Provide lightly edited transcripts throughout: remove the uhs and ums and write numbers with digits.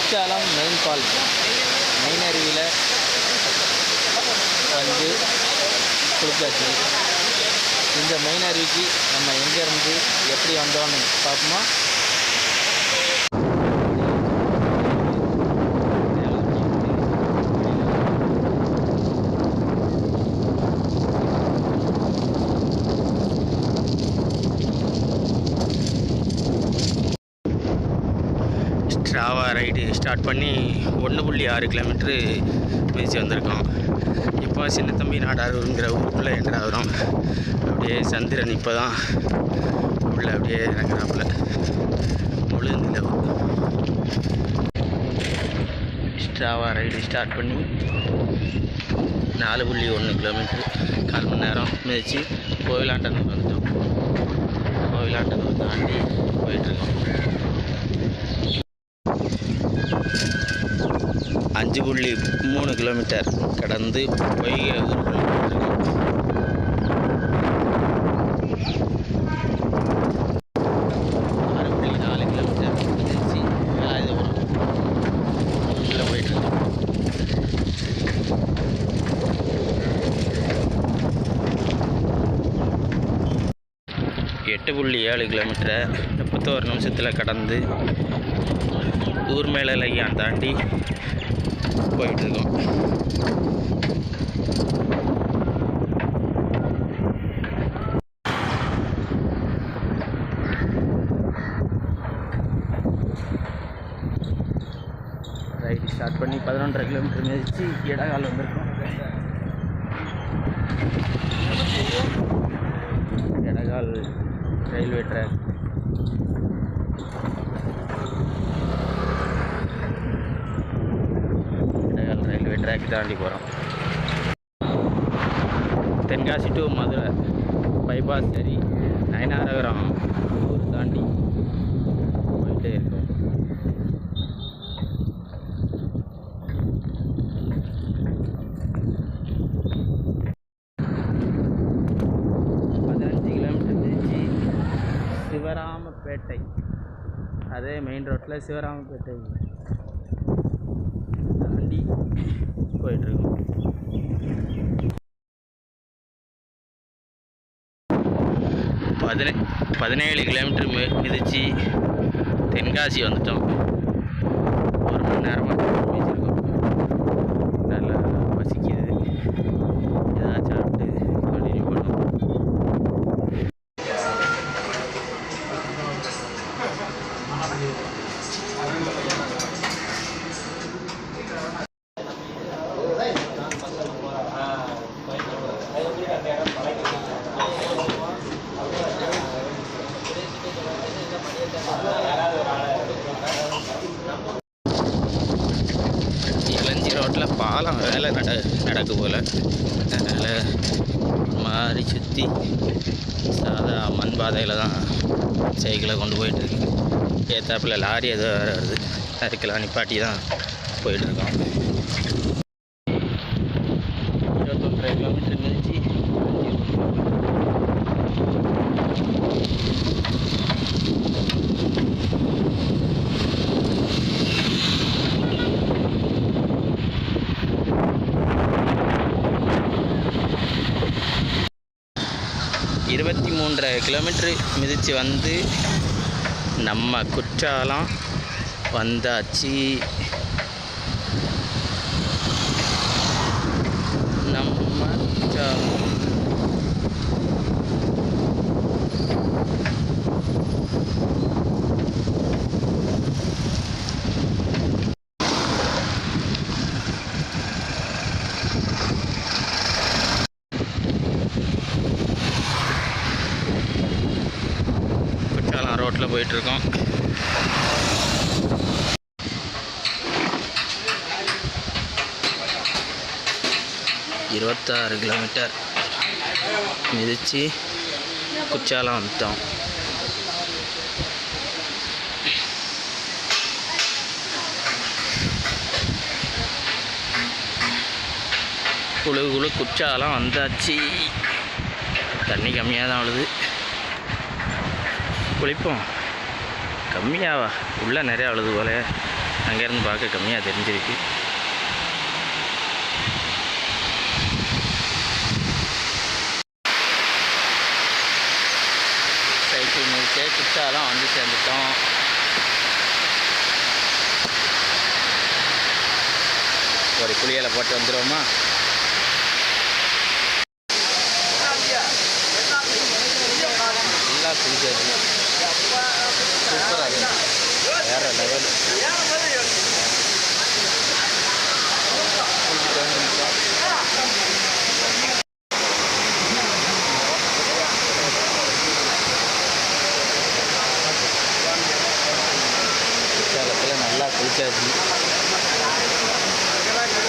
Courtallam main falls main அருவியில் வந்து குளிச்சாச்சு. இந்த மெயின் அருவிக்கு நம்ம எங்கேருந்து எப்படி வந்தோன்னு பார்ப்போமா? ஸ்ட்ராவா ரைடு ஸ்டார்ட் பண்ணி 1.6 கிலோமீட்ரு மிதிச்சு வந்திருக்கோம். இப்போ சின்ன தம்பி நாடாருங்கிற ஊருக்குள்ளே என்ட்ரா வரும். அப்படியே சந்திரன் இப்போ தான் உள்ள அப்படியே இறங்குறாப்புல முழு நிலவு. ஸ்ட்ராவா ரைடு ஸ்டார்ட் பண்ணி 4.1 கிலோமீட்ரு 1/4 மணி நேரம் மிதித்து கோவிலாண்டனூர் வந்துட்டோம். கோவிலாண்டனூர் தாண்டி போயிட்டுருக்கோம். 5.3 கிலோமீட்டர் கடந்து பொய்கை ஊருக்குள்ள போயிட்டுருக்கோம். 6.4 கிலோமீட்டர் மிதிச்சு ராயபுரம் உள்ளே போயிட்டுருக்கோம். 8.7 கிலோமீட்டரை 31 நிமிஷத்தில் கடந்து ஊர் மேலே லையான் தாண்டி போயிட்டுருக்கோம். ரைடு ஸ்டார்ட் பண்ணி 11.5 கிலோமீட்டர் மிதிச்சு இடகால் வந்திருக்கோம். இடகால் ரயில்வே ட்ராக். ரயில்வே ட்ராக் தாண்டி போகிறோம். தென்காசி டு மதுரை பைபாஸ் சரி நயனாரகரம் ஊர் தாண்டி போயிட்டே இருக்கோம். சிவராமப்பேட்டை, அதே மெயின் ரோட்டில் சிவராமப்பேட்டை தாண்டி போயிட்டுருக்கோம். 17 கிலோமீட்டர் மிதித்து தென்காசி வந்துட்டோம். 1 மணி நேரமாக மிதிச்சிருக்கோம். நல்லா பசிக்குது, ஏதாச்சும் சாப்பிட்டு கண்டினியூ பண்ணுவோம். இளஞ்சி ரோட்டில் பாலம் வேலை நடக்கு போல். அதனால் மாதிரி சுற்றி சாதா மண் பாதையில் தான் சைக்கிளை கொண்டு போயிட்டுருக்கு. ஏத்தாப்பில் லாரி எதோ வேறு வருது, அதுக்கெல்லாம் நிப்பாட்டி தான் போயிட்டுருக்கோம். 21 கிலோமீட்டர் மிதிச்சு 23.5 கிலோமீட்ரு மிதித்து வந்து நம்ம குற்றாலம் வந்தாச்சு. நம்ம குற்றாலம் ரோட்டில் போயிட்டுருக்கோம். இருபத்தாறு கிலோமீட்டர் மிதித்து குற்றாலம் வந்துட்டோம். குழு குற்றாலம் வந்தாச்சு. தண்ணி கம்மியாக தான் விழுது. குளிப்போம். கம்மியாவா? உள்ளே நிறையா விழுது போல. அங்கேருந்து பார்க்க கம்மியாக தெரிஞ்சிருக்கு. சைக்கிள் முடிச்சு குற்றாலம் வந்து சேர்ந்துட்டோம். ஒரு குளியலை போட்டு வந்துடுவோமா? நல்லா குளிச்சாச்சு. சூப்பராக இருக்கு, வேறு லெவல். குற்றாலத்தில் நல்லா குளிச்சாச்சு.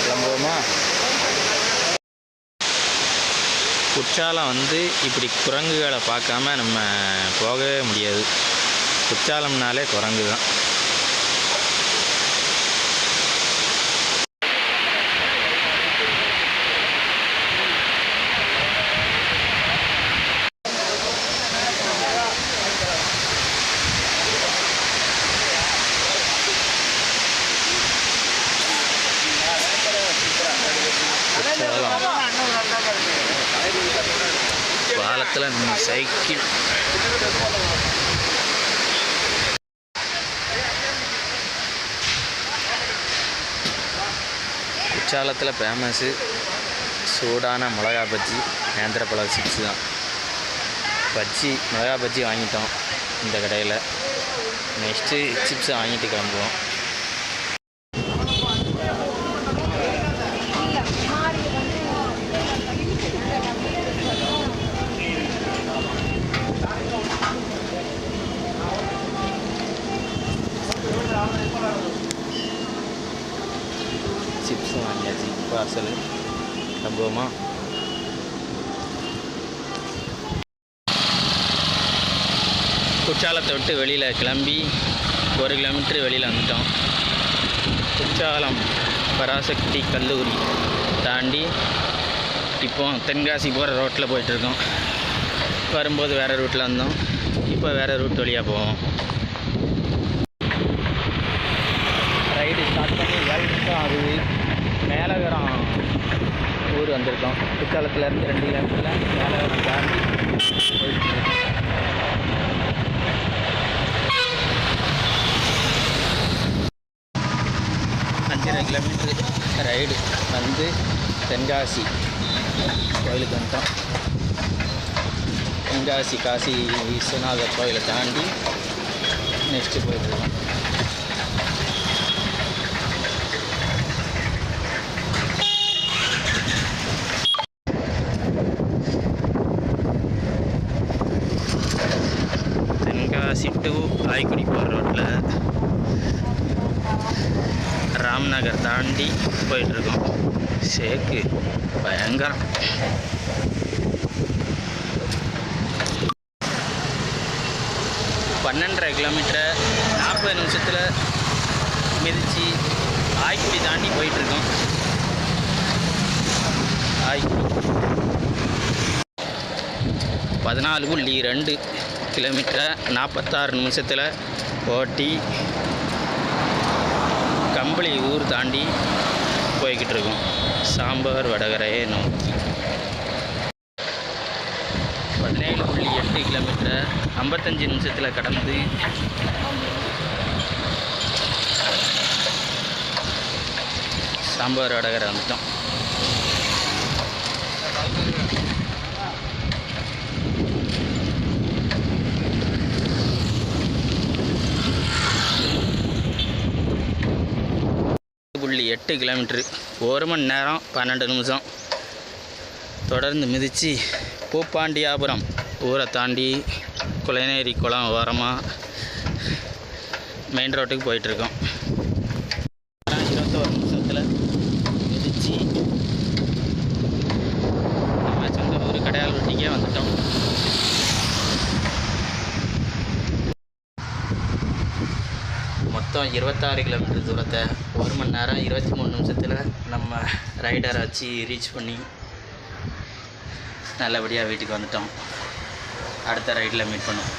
கிளம்புவோமா? குற்றாலம் வந்து இப்படி குரங்குகளை பார்க்காம நம்ம போகவே முடியாது. குற்றாலம்னாலே குரங்கு தான். பாலத்தில் நம்ம சைக்கிள் குற்றாலத்தில் ஃபேமஸ்ஸு சூடான மிளகா பஜ்ஜி, நேந்திரப்பழ சிப்ஸ் தான். பஜ்ஜி மிளகா பஜ்ஜி வாங்கிட்டோம் இந்த கடையில். நெக்ஸ்ட்டு சிப்ஸை வாங்கிட்டு கிளம்புவோம். சிப்ஸும் வாங்கியாச்சு, பார்சல். கிளம்புவோமா? குற்றாலத்தை விட்டு வெளியில் கிளம்பி 1 கிலோமீட்டர் வெளியில் வந்துட்டோம். குற்றாலம் பராசக்தி கல்லூரி தாண்டி இப்போ தென்காசி போகிற ரோட்டில் போயிட்டுருக்கோம். வரும்போது வேறு ரூட்டில் வந்தோம், இப்போ வேறு ரூட் வழியாக போவோம். ரைடு ஸ்டார்ட் பண்ணி 7 நிமிஷம் ஆகுது. மேலகரம் ஊர் வந்திருக்கோம். குற்றாலத்துலேருந்து 2 கிலோமீட்டரில் மேலகரம் தாண்டி போயிட்டுருக்கோம். 5.5 கிலோமீட்டரு ரைடு வந்து தென்காசி கோயிலுக்கு வந்துட்டோம். தென்காசி காசி விஸ்வநாதர் கோயிலை தாண்டி நெக்ஸ்ட்டு போயிட்டுருக்கோம். தென்காசி டு ஆய்க்குடி போகிற ரோட்டில் ராம்நகர் தாண்டி போயிட்டுருக்கோம். ஷேக்கு பயங்கரம். பன்னெண்டரை கிலோமீட்டரை 40 நிமிஷத்தில் மிதித்து ஆய்க்குடி தாண்டி போயிட்டுருக்கோம். ஆய்க்குடி 14.2 கிலோமீட்டரை 46 நிமிஷத்தில் ஓட்டி கம்பளி ஊர் தாண்டி போய்கிட்டு இருக்கோம். சாம்பார் வடகரையை நோக்கி 17.8 கிலோமீட்டரை 55 நிமிஷத்தில் கடந்து சாம்பார் வடகரை வந்துட்டோம். .8 கிலோமீட்ரு 1 மணி நேரம் 12 நிமிஷம் தொடர்ந்து மிதித்து பூப்பாண்டியாபுரம் ஊரை தாண்டி குளநேரி குளம் ஓரமாக மெயின் ரோட்டுக்கு போயிட்டுருக்கோம். 21 நிமிஷத்தில் மிதித்து நம்ம சொந்த ஊர் கடையால் ரொட்டிக்கே வந்துட்டோம். மொத்தம் 26 கிலோமீட்டர் தூரத்தை 1 மணி நேரம் 23 நிமிஷத்தில் நம்ம ரைடரை வச்சு ரீச் பண்ணி நல்லபடியாக வீட்டுக்கு வந்துட்டோம். அடுத்த ரைடில் மீட் பண்ணுவோம்.